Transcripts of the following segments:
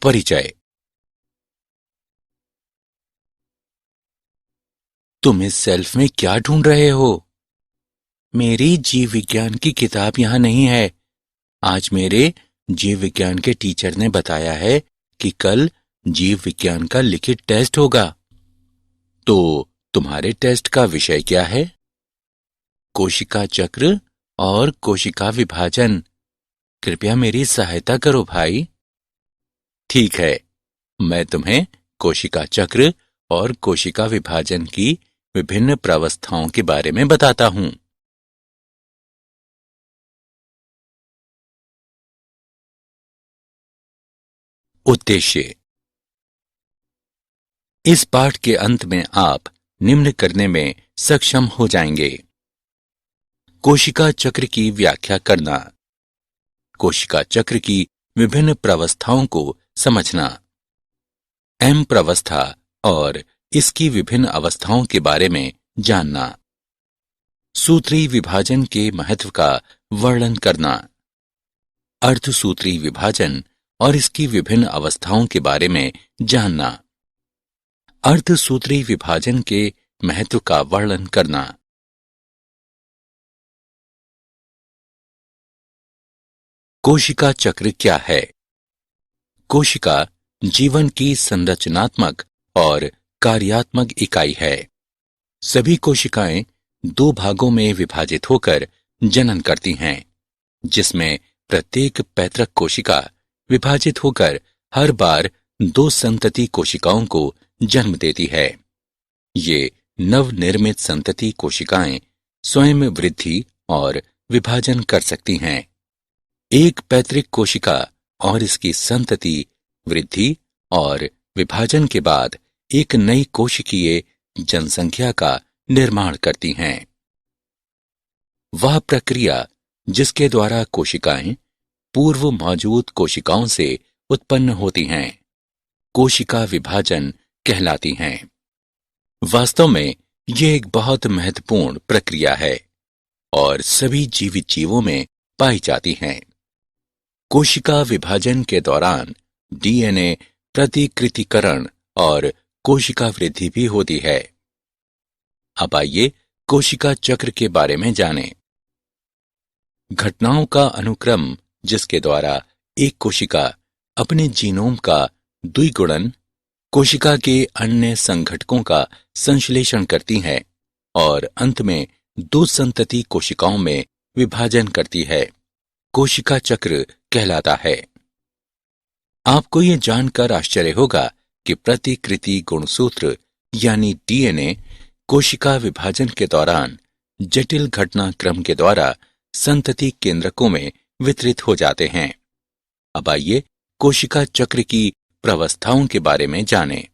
परिचय। तुम इस शेल्फ में क्या ढूंढ रहे हो? मेरी जीव विज्ञान की किताब यहां नहीं है। आज मेरे जीव विज्ञान के टीचर ने बताया है कि कल जीव विज्ञान का लिखित टेस्ट होगा। तो तुम्हारे टेस्ट का विषय क्या है? कोशिका चक्र और कोशिका विभाजन। कृपया मेरी सहायता करो भाई। ठीक है, मैं तुम्हें कोशिका चक्र और कोशिका विभाजन की विभिन्न प्रावस्थाओं के बारे में बताता हूं। उद्देश्य। इस पाठ के अंत में आप निम्न करने में सक्षम हो जाएंगे। कोशिका चक्र की व्याख्या करना, कोशिका चक्र की विभिन्न प्रावस्थाओं को समझना, एम प्रावस्था और इसकी विभिन्न अवस्थाओं के बारे में जानना, सूत्री विभाजन के महत्व का वर्णन करना, अर्धसूत्री विभाजन और इसकी विभिन्न अवस्थाओं के बारे में जानना, अर्धसूत्री विभाजन के महत्व का वर्णन करना। कोशिका चक्र क्या है? कोशिका जीवन की संरचनात्मक और कार्यात्मक इकाई है। सभी कोशिकाएं दो भागों में विभाजित होकर जनन करती हैं, जिसमें प्रत्येक पैतृक कोशिका विभाजित होकर हर बार दो संतति कोशिकाओं को जन्म देती है। ये नवनिर्मित संतति कोशिकाएं स्वयं वृद्धि और विभाजन कर सकती हैं। एक पैतृक कोशिका और इसकी संतति वृद्धि और विभाजन के बाद एक नई कोशिकीय जनसंख्या का निर्माण करती हैं। वह प्रक्रिया जिसके द्वारा कोशिकाएं पूर्व मौजूद कोशिकाओं से उत्पन्न होती हैं, कोशिका विभाजन कहलाती हैं। वास्तव में यह एक बहुत महत्वपूर्ण प्रक्रिया है और सभी जीवित जीवों में पाई जाती हैं। कोशिका विभाजन के दौरान डीएनए प्रतिकृतिकरण और कोशिका वृद्धि भी होती है। अब आइए कोशिका चक्र के बारे में जानें। घटनाओं का अनुक्रम जिसके द्वारा एक कोशिका अपने जीनोम का द्विगुणन कोशिका के अन्य संघटकों का संश्लेषण करती है और अंत में दो संतति कोशिकाओं में विभाजन करती है, कोशिका चक्र कहलाता है। आपको यह जानकर आश्चर्य होगा कि प्रतिकृति गुणसूत्र यानी डीएनए कोशिका विभाजन के दौरान जटिल घटनाक्रम के द्वारा संतति केंद्रकों में वितरित हो जाते हैं। अब आइए कोशिका चक्र की प्रावस्थाओं के बारे में जानें।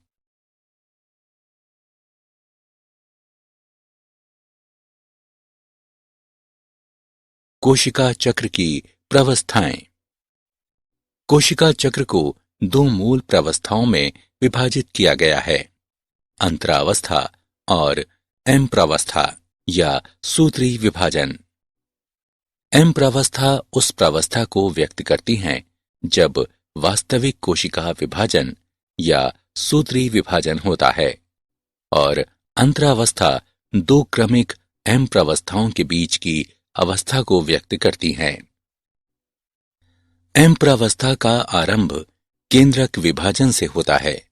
कोशिका चक्र की प्रावस्थाएं। कोशिका चक्र को दो मूल प्रावस्थाओं में विभाजित किया गया है, अंतरावस्था और एम प्रावस्था या सूत्री विभाजन। एम प्रावस्था उस प्रावस्था को व्यक्त करती हैं जब वास्तविक कोशिका विभाजन या सूत्री विभाजन होता है, और अंतरावस्था दो क्रमिक एम प्रावस्थाओं के बीच की अवस्था को व्यक्त करती हैं। एम प्रावस्था का आरंभ केंद्रक विभाजन से होता है,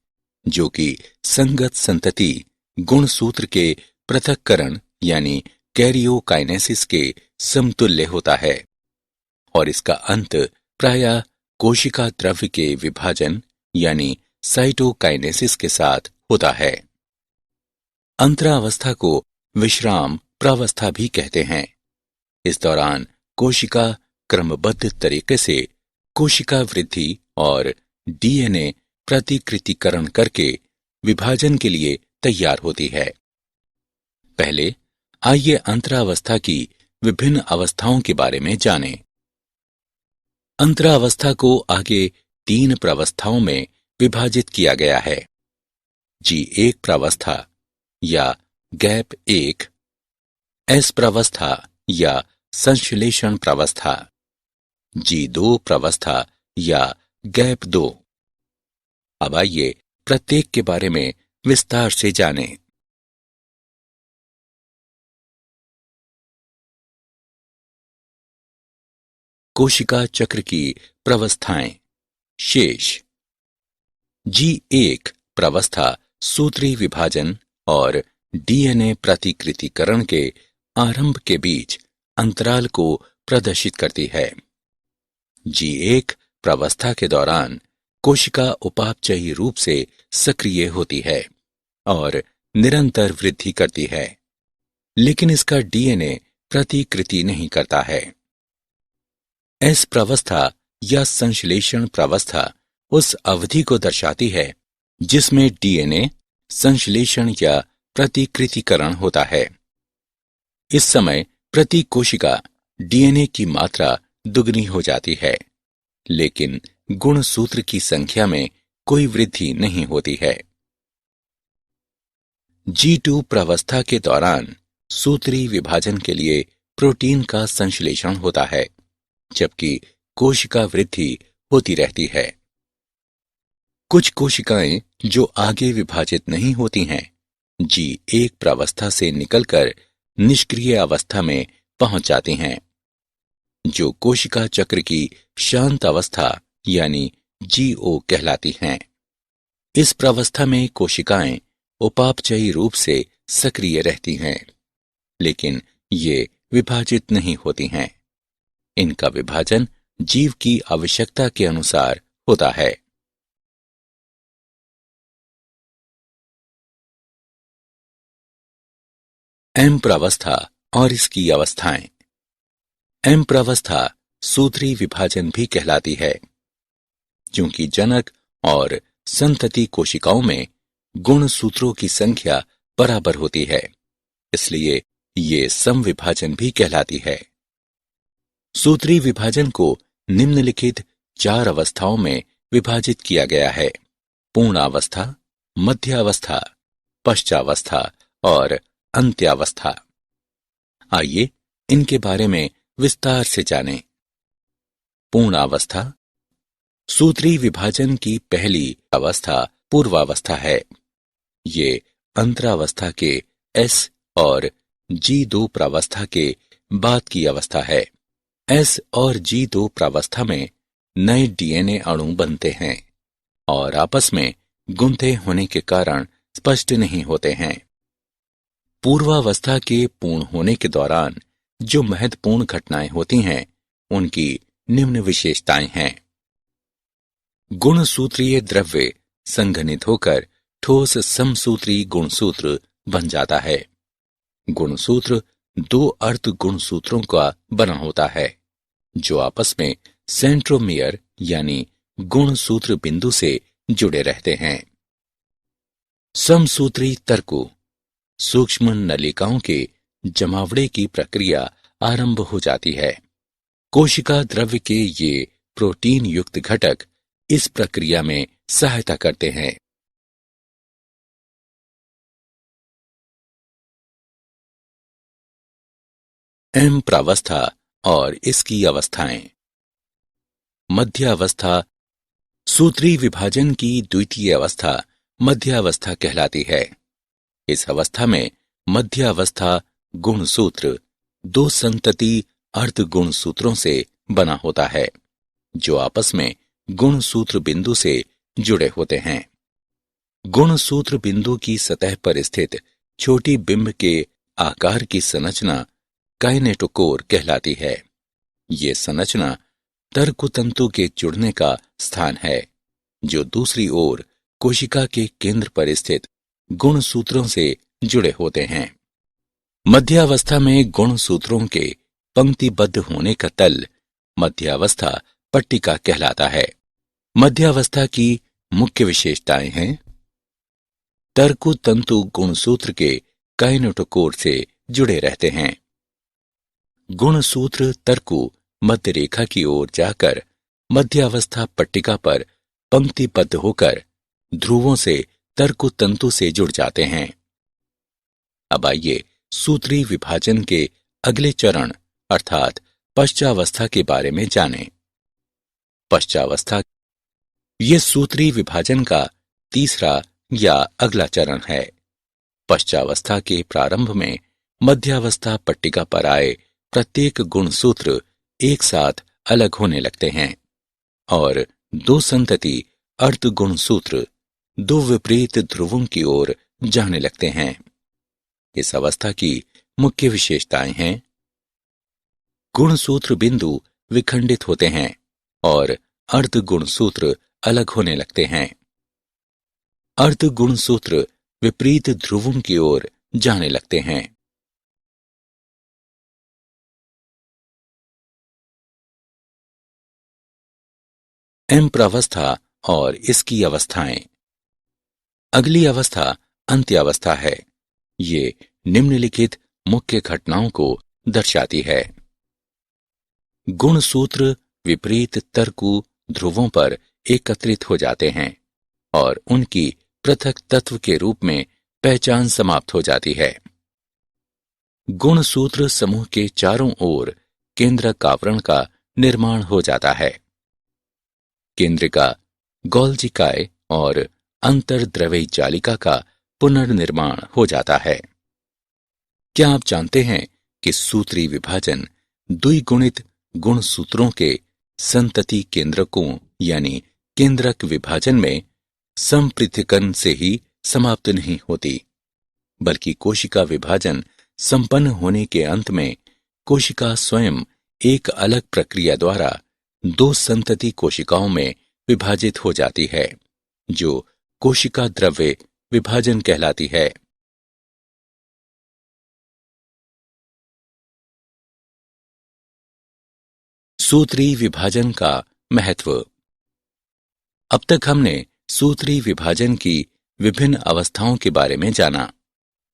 जो कि संगत संतति गुणसूत्र के पृथक्करण यानी कैरियोकाइनेसिस के समतुल्य होता है, और इसका अंत प्रायः कोशिका द्रव्य के विभाजन यानी साइटोकाइनेसिस के साथ होता है। अंतरावस्था को विश्राम प्रावस्था भी कहते हैं। इस दौरान कोशिका क्रमबद्ध तरीके से कोशिका वृद्धि और डीएनए प्रतिकृतिकरण करके विभाजन के लिए तैयार होती है। पहले आइए अंतरावस्था की विभिन्न अवस्थाओं के बारे में जानें। अंतरावस्था को आगे तीन प्रावस्थाओं में विभाजित किया गया है। G1 प्रावस्था या गैप 1, S प्रावस्था या संश्लेषण प्रावस्था, G2 प्रावस्था या गैप 2, अब आइए प्रत्येक के बारे में विस्तार से जानें। कोशिका चक्र की प्रवस्थाएं। शेष। G1 प्रवस्था सूत्री विभाजन और डीएनए प्रतिकृतिकरण के आरंभ के बीच अंतराल को प्रदर्शित करती है। G1 प्रवस्था के दौरान कोशिका उपापचयी रूप से सक्रिय होती है और निरंतर वृद्धि करती है, लेकिन इसका डीएनए प्रतिकृति नहीं करता है। एस प्रवस्था या संश्लेषण प्रवस्था उस अवधि को दर्शाती है जिसमें डीएनए संश्लेषण या प्रतिकृतिकरण होता है। इस समय प्रति कोशिका डीएनए की मात्रा दुगनी हो जाती है, लेकिन गुणसूत्र की संख्या में कोई वृद्धि नहीं होती है। G2 प्रवस्था के दौरान सूत्री विभाजन के लिए प्रोटीन का संश्लेषण होता है, जबकि कोशिका वृद्धि होती रहती है। कुछ कोशिकाएं जो आगे विभाजित नहीं होती हैं, G1 प्रवस्था से निकलकर निष्क्रिय अवस्था में पहुंच जाती हैं, जो कोशिका चक्र की शांत अवस्था यानी G0 कहलाती हैं। इस प्रवस्था में कोशिकाएं उपापचयी रूप से सक्रिय रहती हैं, लेकिन ये विभाजित नहीं होती हैं। इनका विभाजन जीव की आवश्यकता के अनुसार होता है। एम प्रवस्था और इसकी अवस्थाएं। एम प्रवस्था सूत्री विभाजन भी कहलाती है, क्योंकि जनक और संतति कोशिकाओं में गुणसूत्रों की संख्या बराबर होती है, इसलिए ये समविभाजन भी कहलाती है। सूत्री विभाजन को निम्नलिखित 4 अवस्थाओं में विभाजित किया गया है: पूर्णावस्था, मध्यावस्था, पश्चावस्था और अंत्यावस्था। आइए इनके बारे में विस्तार से जानें। पूर्णावस्था सूत्री विभाजन की पहली अवस्था पूर्वावस्था है। ये अंतरावस्था के S और G2 प्रावस्था के बाद की अवस्था है। S और G2 प्रावस्था में नए डीएनए अणु बनते हैं और आपस में गुंथे होने के कारण स्पष्ट नहीं होते हैं। पूर्वावस्था के पूर्ण होने के दौरान जो महत्वपूर्ण घटनाएं होती हैं, उनकी निम्न विशेषताएं हैं। गुणसूत्रीय द्रव्य संघनित होकर ठोस समसूत्री गुणसूत्र बन जाता है। गुणसूत्र 2 अर्ध गुणसूत्रों का बना होता है, जो आपस में सेंट्रोमियर यानी गुणसूत्र बिंदु से जुड़े रहते हैं। समसूत्री तर्कु सूक्ष्म नलिकाओं के जमावड़े की प्रक्रिया आरंभ हो जाती है। कोशिका द्रव्य के ये प्रोटीन युक्त घटक इस प्रक्रिया में सहायता करते हैं। एम प्रावस्था और इसकी अवस्थाएं। मध्यावस्था सूत्री विभाजन की द्वितीय अवस्था मध्यावस्था कहलाती है। इस अवस्था में मध्यावस्था गुणसूत्र 2 संतति अर्ध गुणसूत्रों से बना होता है, जो आपस में गुणसूत्र बिंदु से जुड़े होते हैं। गुणसूत्र बिंदु की सतह पर स्थित छोटी बिंब के आकार की संरचना काइनेटोकोर कहलाती है। ये संरचना तर्कतंतु के जुड़ने का स्थान है, जो दूसरी ओर कोशिका के केंद्र पर स्थित गुणसूत्रों से जुड़े होते हैं। मध्यावस्था में गुणसूत्रों के पंक्तिबद्ध होने का तल मध्यावस्था पट्टिका कहलाता है। मध्यावस्था की मुख्य विशेषताएं हैं: तर्कतंतु गुणसूत्र के काइनेटोकोर से जुड़े रहते हैं। गुणसूत्र तर्कु मध्य रेखा की ओर जाकर मध्यावस्था पट्टिका पर पंक्तिबद्ध होकर ध्रुवों से तर्कतंतु से जुड़ जाते हैं। अब आइए सूत्री विभाजन के अगले चरण अर्थात पश्चावस्था के बारे में जानें। पश्चावस्था ये सूत्री विभाजन का तीसरा या अगला चरण है। पश्चावस्था के प्रारंभ में मध्यावस्था पट्टिका पर आए प्रत्येक गुणसूत्र एक साथ अलग होने लगते हैं और दो संतति अर्ध गुणसूत्र दो विपरीत ध्रुवों की ओर जाने लगते हैं। इस अवस्था की मुख्य विशेषताएं हैं: गुणसूत्र बिंदु विखंडित होते हैं और अर्ध गुणसूत्र अलग होने लगते हैं। अर्ध गुणसूत्र विपरीत ध्रुवों की ओर जाने लगते हैं। एम्प्रावस्था और इसकी अवस्थाएं। अगली अवस्था अंत्यावस्था है। ये निम्नलिखित मुख्य घटनाओं को दर्शाती है। गुणसूत्र विपरीत तर्कु ध्रुवों पर एकत्रित हो जाते हैं और उनकी पृथक तत्व के रूप में पहचान समाप्त हो जाती है। गुणसूत्र समूह के चारों ओर केंद्रक आवरण का निर्माण हो जाता है। केंद्रिका, गोल्जिकाए और अंतर्द्रव्यी जालिका का पुनर्निर्माण हो जाता है। क्या आप जानते हैं कि सूत्री विभाजन द्विगुणित गुणसूत्रों के संतति केंद्रकों यानी केंद्रक विभाजन में संपृथकन से ही समाप्त नहीं होती, बल्कि कोशिका विभाजन संपन्न होने के अंत में कोशिका स्वयं एक अलग प्रक्रिया द्वारा दो संतति कोशिकाओं में विभाजित हो जाती है, जो कोशिका द्रव्य विभाजन कहलाती है। सूत्री विभाजन का महत्व। अब तक हमने सूत्री विभाजन की विभिन्न अवस्थाओं के बारे में जाना।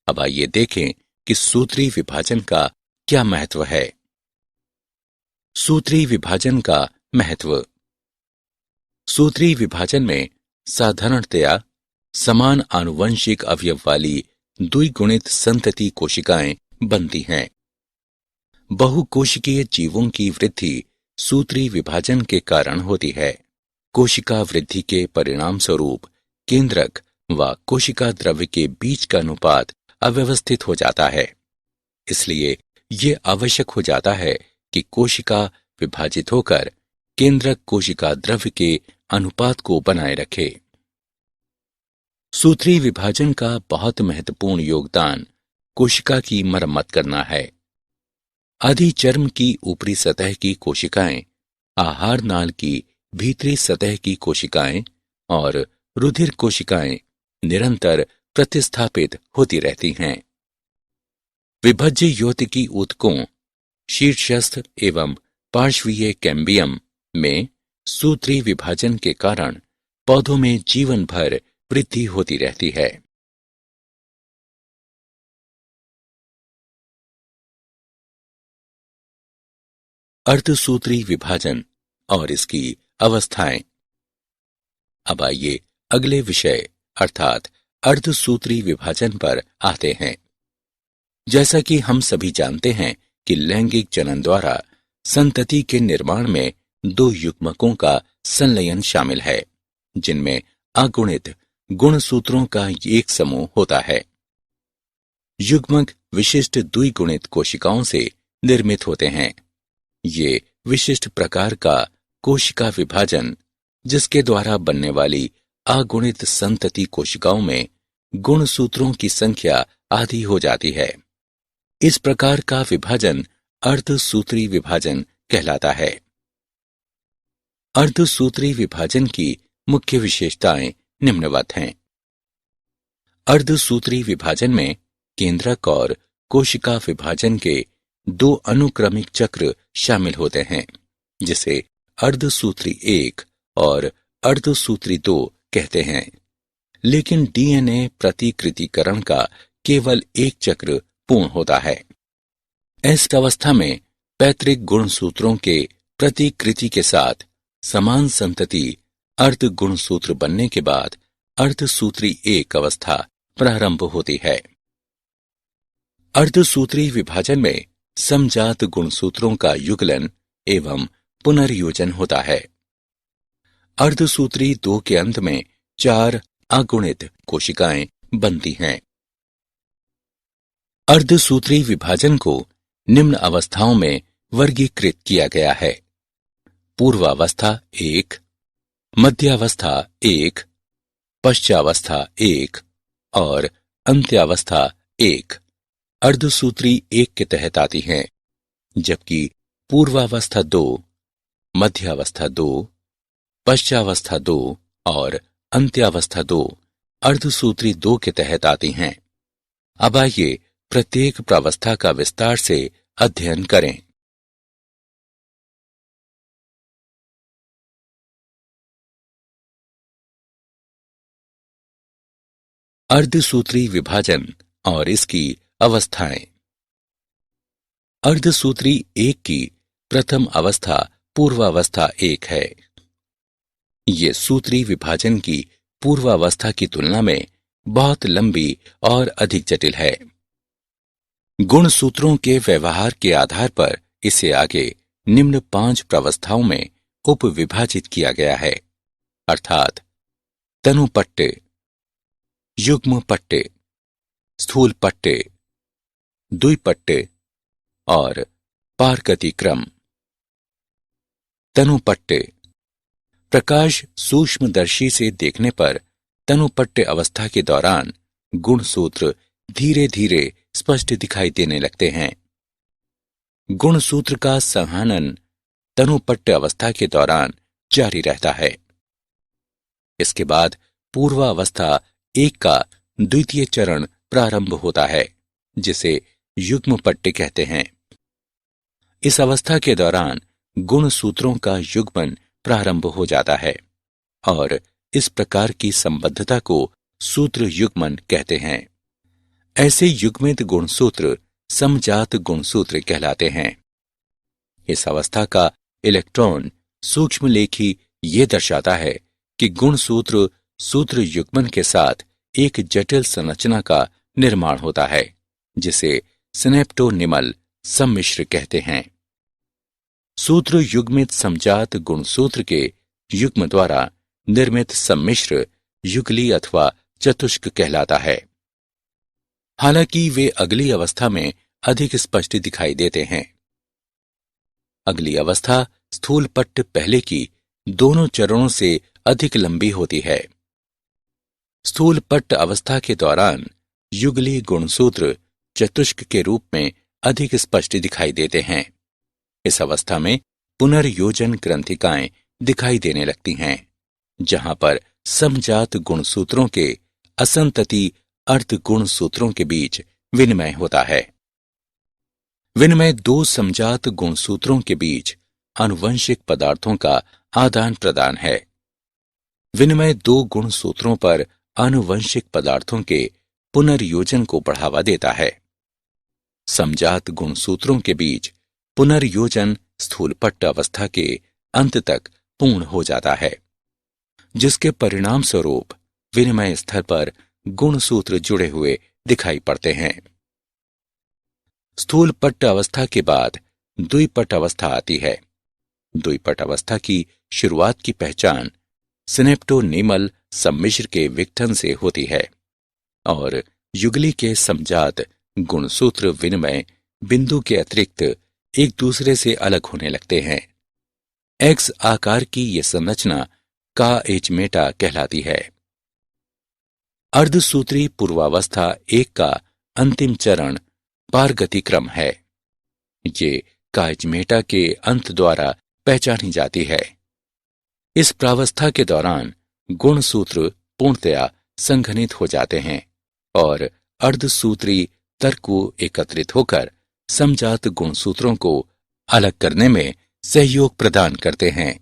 अब आइए देखें कि सूत्री विभाजन का क्या महत्व है। सूत्री विभाजन का महत्व। सूत्री विभाजन में साधारणतया समान आनुवंशिक अवयव वाली द्विगुणित संतति कोशिकाएं बनती हैं। बहुकोशिकीय जीवों की वृद्धि सूत्री विभाजन के कारण होती है। कोशिका वृद्धि के परिणाम स्वरूप केंद्रक व कोशिका द्रव्य के बीच का अनुपात अव्यवस्थित हो जाता है। इसलिए ये आवश्यक हो जाता है कि कोशिका विभाजित होकर केंद्रक कोशिका द्रव्य के अनुपात को बनाए रखे। सूत्री विभाजन का बहुत महत्वपूर्ण योगदान कोशिका की मरम्मत करना है। अधिचर्म की ऊपरी सतह की कोशिकाएं, आहार नाल की भीतरी सतह की कोशिकाएं और रुधिर कोशिकाएं निरंतर प्रतिस्थापित होती रहती हैं। विभज्य योतिकी ऊतकों, शीर्षस्थ एवं पार्श्वीय कैम्बियम में सूत्री विभाजन के कारण पौधों में जीवन भर वृद्धि होती रहती है। अर्धसूत्री विभाजन और इसकी अवस्थाएं। अब आइए अगले विषय अर्थात अर्धसूत्री विभाजन पर आते हैं। जैसा कि हम सभी जानते हैं कि लैंगिक जनन द्वारा संतति के निर्माण में दो युग्मकों का संलयन शामिल है, जिनमें अगुणित गुणसूत्रों का एक समूह होता है। युग्मक विशिष्ट द्विगुणित कोशिकाओं से निर्मित होते हैं। ये विशिष्ट प्रकार का कोशिका विभाजन, जिसके द्वारा बनने वाली अगुणित संतति कोशिकाओं में गुणसूत्रों की संख्या आधी हो जाती है। इस प्रकार का विभाजन अर्धसूत्री विभाजन कहलाता है। अर्धसूत्री विभाजन की मुख्य विशेषताएं निम्नवत हैं। अर्धसूत्री विभाजन में केंद्रक और कोशिका विभाजन के दो अनुक्रमिक चक्र शामिल होते हैं, जिसे अर्धसूत्री 1 और अर्धसूत्री 2 कहते हैं। लेकिन डीएनए प्रतिकृतिकरण का केवल एक चक्र पूर्ण होता है। इस अवस्था में पैतृक गुणसूत्रों के प्रतिकृति के साथ समान संतति अर्ध गुणसूत्र बनने के बाद अर्धसूत्री 1 अवस्था प्रारंभ होती है। अर्धसूत्री विभाजन में समजात गुणसूत्रों का युगलन एवं पुनर्योजन होता है। अर्धसूत्री 2 के अंत में 4 अगुणित कोशिकाएं बनती हैं। अर्धसूत्री विभाजन को निम्न अवस्थाओं में वर्गीकृत किया गया है। पूर्वावस्था 1, मध्यावस्था 1, पश्चावस्था 1 और अंत्यावस्था 1 अर्धसूत्री 1 के तहत आती हैं, जबकि पूर्वावस्था 2, मध्यावस्था 2, पश्चावस्था 2 और अंत्यावस्था 2 अर्धसूत्री 2 के तहत आती हैं। अब आइए प्रत्येक प्रावस्था का विस्तार से अध्ययन करें। अर्धसूत्री विभाजन और इसकी अवस्थाएं। अर्धसूत्री 1 की प्रथम अवस्था पूर्वावस्था 1 है। ये सूत्री विभाजन की पूर्वावस्था की तुलना में बहुत लंबी और अधिक जटिल है। गुणसूत्रों के व्यवहार के आधार पर इसे आगे निम्न 5 प्रावस्थाओं में उपविभाजित किया गया है, अर्थात तनुपट्टे, युग्म पट्टे, स्थूल पट्टे, द्विपट्टे और पारगति क्रम। तनुपट्टे। प्रकाश सूक्ष्मदर्शी से देखने पर तनुपट्टे अवस्था के दौरान गुणसूत्र धीरे धीरे स्पष्ट दिखाई देने लगते हैं। गुणसूत्र का संहनन तनुपट्टे अवस्था के दौरान जारी रहता है। इसके बाद पूर्वावस्था 1 का द्वितीय चरण प्रारंभ होता है, जिसे युग्म पट्टे कहते हैं। इस अवस्था के दौरान गुणसूत्रों का युग्मन प्रारंभ हो जाता है और इस प्रकार की संबद्धता को सूत्र युग्मन कहते हैं। ऐसे युग्मित गुणसूत्र समजात गुणसूत्र कहलाते हैं। इस अवस्था का इलेक्ट्रॉन सूक्ष्मलेखी ये दर्शाता है कि गुणसूत्र सूत्र युग्मन के साथ एक जटिल संरचना का निर्माण होता है, जिसे सिनेप्टोनिमल सम्मिश्र कहते हैं। सूत्र युग्मित समजात गुणसूत्र के युग्म द्वारा निर्मित सम्मिश्र युगली अथवा चतुष्क कहलाता है। हालांकि वे अगली अवस्था में अधिक स्पष्ट दिखाई देते हैं। अगली अवस्था स्थूल पट्ट पहले की दोनों चरणों से अधिक लंबी होती है। स्थूल पट्ट अवस्था के दौरान युगली गुणसूत्र चतुष्क के रूप में अधिक स्पष्ट दिखाई देते हैं। इस अवस्था में पुनर्योजन ग्रंथिकाएं दिखाई देने लगती हैं, जहां पर समजात गुणसूत्रों के असंतति अर्ध गुणसूत्रों के बीच विनिमय होता है। विनिमय 2 समजात गुणसूत्रों के बीच आनुवंशिक पदार्थों का आदान प्रदान है। विनिमय 2 गुणसूत्रों पर आनुवंशिक पदार्थों के पुनर्योजन को बढ़ावा देता है। समजात गुणसूत्रों के बीच पुनर्योजन स्थूल पट्ट अवस्था के अंत तक पूर्ण हो जाता है, जिसके परिणाम स्वरूप विनिमय स्तर पर गुणसूत्र जुड़े हुए दिखाई पड़ते हैं। स्थूल पट्ट अवस्था के बाद द्विपट अवस्था आती है। द्विपट अवस्था की शुरुआत की पहचान सिनेप्टोनिमल सम्मिश्र के विघटन से होती है और युगली के समजात गुणसूत्र विनिमय बिंदु के अतिरिक्त एक दूसरे से अलग होने लगते हैं। एक्स आकार की यह संरचना का-एच-मेटा कहलाती है। अर्धसूत्री पूर्वावस्था 1 का अंतिम चरण पारगति क्रम है। ये का-एच-मेटा के अंत द्वारा पहचानी जाती है। इस प्रावस्था के दौरान गुणसूत्र पूर्णतया संघनित हो जाते हैं और अर्धसूत्री तर्कु एकत्रित होकर समजात गुणसूत्रों को अलग करने में सहयोग प्रदान करते हैं।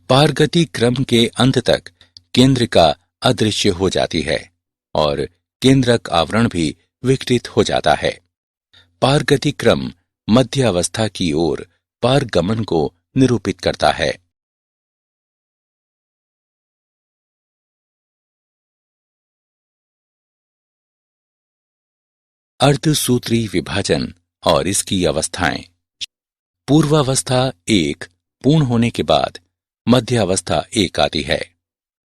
पारगति क्रम के अंत तक केंद्रिका अदृश्य हो जाती है और केंद्रक आवरण भी विकृत हो जाता है। पारगति क्रम मध्यावस्था की ओर पारगमन को निरूपित करता है। अर्धसूत्री विभाजन और इसकी अवस्थाएं। पूर्वावस्था 1 पूर्ण होने के बाद मध्यावस्था 1 आती है।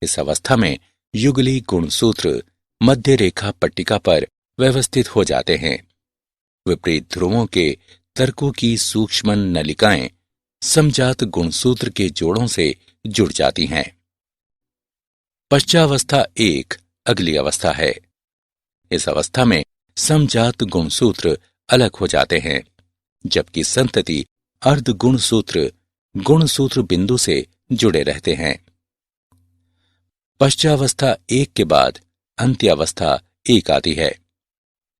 इस अवस्था में युगली गुणसूत्र मध्य रेखा पट्टिका पर व्यवस्थित हो जाते हैं। विपरीत ध्रुवों के तर्कों की सूक्ष्म नलिकाएं समजात गुणसूत्र के जोड़ों से जुड़ जाती हैं। पश्चावस्था 1 अगली अवस्था है। इस अवस्था में समजात गुणसूत्र अलग हो जाते हैं, जबकि संतति अर्ध गुणसूत्र बिंदु से जुड़े रहते हैं। पश्चावस्था 1 के बाद अंत्यावस्था 1 आती है।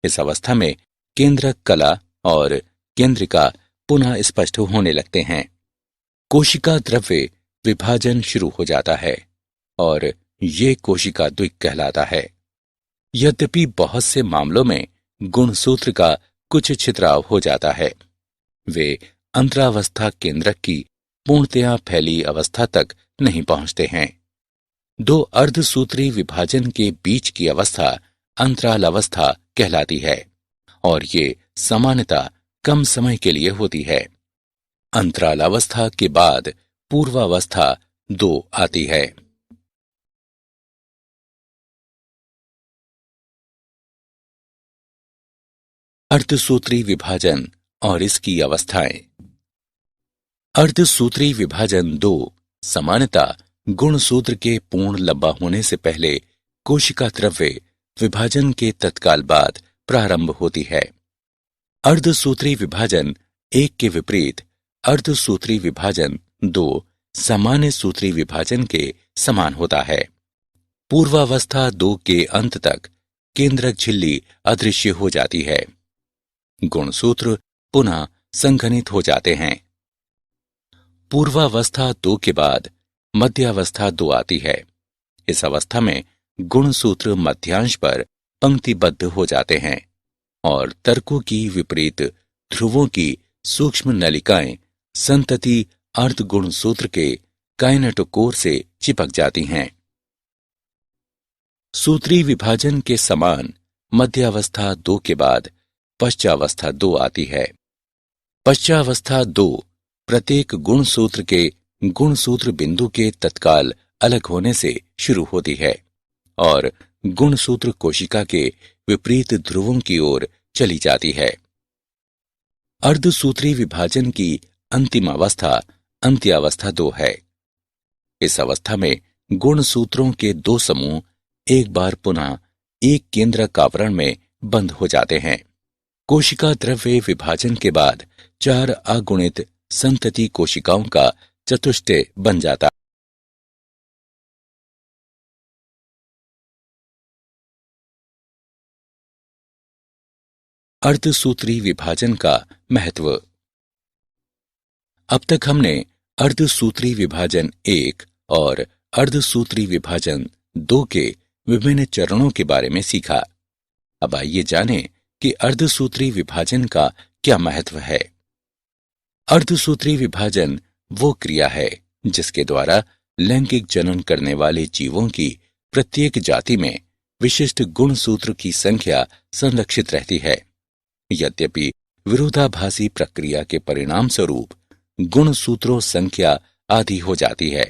इस अवस्था में केंद्रक कला और केंद्रिका पुनः स्पष्ट होने लगते हैं। कोशिका द्रव्य विभाजन शुरू हो जाता है और ये कोशिका द्विक कहलाता है। यद्यपि बहुत से मामलों में गुणसूत्र का कुछ छितराव हो जाता है, वे अंतरावस्था केंद्रक की पूर्णतया फैली अवस्था तक नहीं पहुंचते हैं। दो अर्धसूत्री विभाजन के बीच की अवस्था अंतरालावस्था कहलाती है और ये सामान्यतः कम समय के लिए होती है। अंतरालावस्था के बाद पूर्वावस्था 2 आती है। अर्धसूत्री विभाजन और इसकी अवस्थाएं। अर्धसूत्री विभाजन 2 सामान्यतः गुणसूत्र के पूर्ण लंबा होने से पहले कोशिका द्रव्य विभाजन के तत्काल बाद प्रारंभ होती है। अर्धसूत्री विभाजन 1 के विपरीत अर्धसूत्री विभाजन 2 सामान्य सूत्री विभाजन के समान होता है। पूर्वावस्था 2 के अंत तक केंद्रक झिल्ली अदृश्य हो जाती है। गुणसूत्र पुनः संघनित हो जाते हैं। पूर्वावस्था 2 के बाद मध्यावस्था 2 आती है। इस अवस्था में गुणसूत्र मध्यांश पर पंक्तिबद्ध हो जाते हैं और तर्कों की विपरीत ध्रुवों की सूक्ष्म नलिकाएं संतति अर्ध गुणसूत्र के काइनेटोकोर से चिपक जाती हैं। सूत्री विभाजन के समान मध्यावस्था 2 के बाद पश्चावस्था 2 आती है। पश्चावस्था 2 प्रत्येक गुणसूत्र के गुणसूत्र बिंदु के तत्काल अलग होने से शुरू होती है और गुणसूत्र कोशिका के विपरीत ध्रुवों की ओर चली जाती है। अर्धसूत्री विभाजन की अंतिम अवस्था अंत्यावस्था 2 है। इस अवस्था में गुणसूत्रों के 2 समूह एक बार पुनः एक केंद्रक आवरण में बंद हो जाते हैं। कोशिका द्रव्य विभाजन के बाद 4 अगुणित संतति कोशिकाओं का चतुष्टय बन जाता है। अर्धसूत्री विभाजन का महत्व। अब तक हमने अर्धसूत्री विभाजन 1 और अर्धसूत्री विभाजन 2 के विभिन्न चरणों के बारे में सीखा। अब आइए जानें कि अर्धसूत्री विभाजन का क्या महत्व है। अर्धसूत्री विभाजन वो क्रिया है जिसके द्वारा लैंगिक जनन करने वाले जीवों की प्रत्येक जाति में विशिष्ट गुणसूत्र की संख्या संरक्षित रहती है। यद्यपि विरोधाभासी प्रक्रिया के परिणाम स्वरूप गुणसूत्रों संख्या आधी हो जाती है।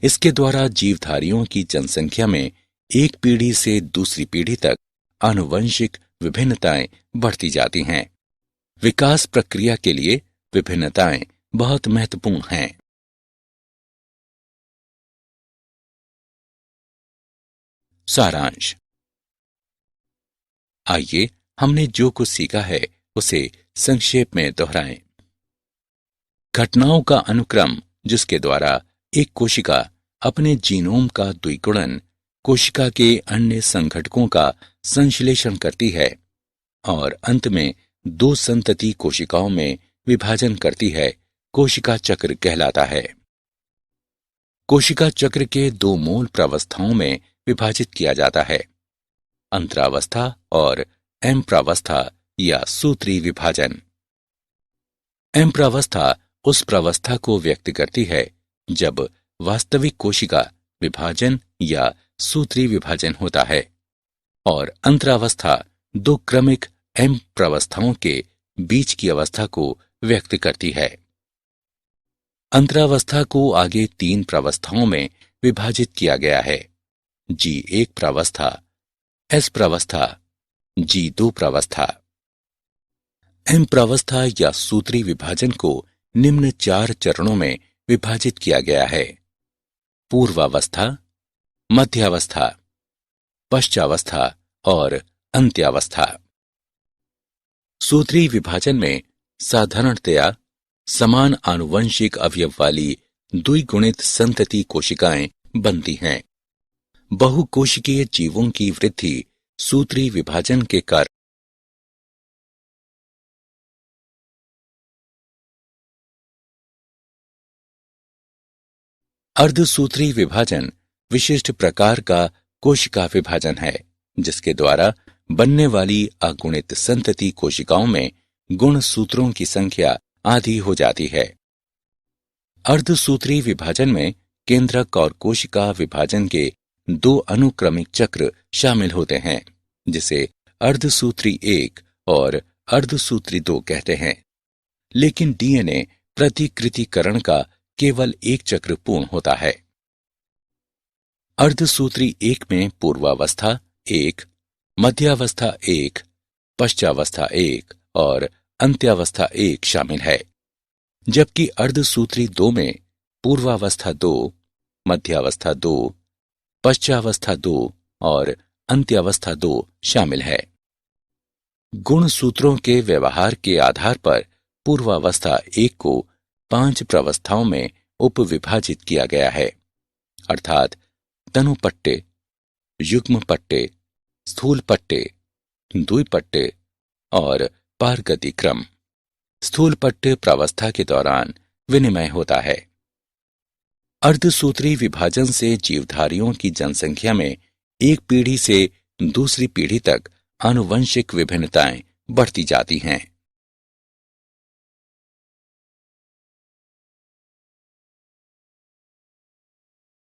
इसके द्वारा जीवधारियों की जनसंख्या में एक पीढ़ी से दूसरी पीढ़ी तक आनुवंशिक विभिन्नताएं बढ़ती जाती हैं। विकास प्रक्रिया के लिए विभिन्नताएं बहुत महत्वपूर्ण हैं। सारांश। आइए हमने जो कुछ सीखा है उसे संक्षेप में दोहराएं। घटनाओं का अनुक्रम जिसके द्वारा एक कोशिका अपने जीनोम का द्विगुणन कोशिका के अन्य संघटकों का संश्लेषण करती है और अंत में 2 संतति कोशिकाओं में विभाजन करती है, कोशिका चक्र कहलाता है। कोशिका चक्र के 2 मूल प्रावस्थाओं में विभाजित किया जाता है, अंतरावस्था और एम्प्रावस्था या सूत्री विभाजन। एम्प्रावस्था उस प्रावस्था को व्यक्त करती है जब वास्तविक कोशिका विभाजन या सूत्री विभाजन होता है और अंतरावस्था 2 क्रमिक एम्प्रावस्थाओं के बीच की अवस्था को व्यक्त करती है। अंतरावस्था को आगे 3 प्रावस्थाओं में विभाजित किया गया है। G1 प्रावस्था, S प्रावस्था, G2 प्रावस्था। M प्रावस्था या सूत्री विभाजन को निम्न 4 चरणों में विभाजित किया गया है: पूर्वावस्था, मध्यावस्था, पश्चावस्था और अंत्यावस्था। सूत्री विभाजन में साधारणतया समान आनुवंशिक अवयव वाली द्विगुणित संतति कोशिकाएं बनती हैं। बहुकोशिकीय जीवों की वृद्धि सूत्री विभाजन के कारण अर्धसूत्री विभाजन विशिष्ट प्रकार का कोशिका विभाजन है, जिसके द्वारा बनने वाली अगुणित संतति कोशिकाओं में गुणसूत्रों की संख्या आधी हो जाती है। अर्धसूत्री विभाजन में केंद्रक और कोशिका विभाजन के 2 अनुक्रमिक चक्र शामिल होते हैं, जिसे अर्धसूत्री 1 और अर्धसूत्री 2 कहते हैं। लेकिन डीएनए प्रतिकृतिकरण का केवल एक चक्र पूर्ण होता है। अर्धसूत्री 1 में पूर्वावस्था 1, मध्यावस्था 1, पश्चावस्था 1 और अंत्यावस्था 1 शामिल है, जबकि अर्धसूत्री 2 में पूर्वावस्था 2, मध्यावस्था 2, पश्चावस्था 2 और अंत्यावस्था 2 शामिल है। गुणसूत्रों के व्यवहार के आधार पर पूर्वावस्था 1 को 5 प्रावस्थाओं में उपविभाजित किया गया है, अर्थात तनुपट्टे, युग्म पट्टे, स्थूल पट्टे, द्विपट्टे और पारगति क्रम। स्थूल पट्टे प्रावस्था के दौरान विनिमय होता है। अर्धसूत्री विभाजन से जीवधारियों की जनसंख्या में एक पीढ़ी से दूसरी पीढ़ी तक आनुवंशिक विभिन्नताएं बढ़ती जाती हैं।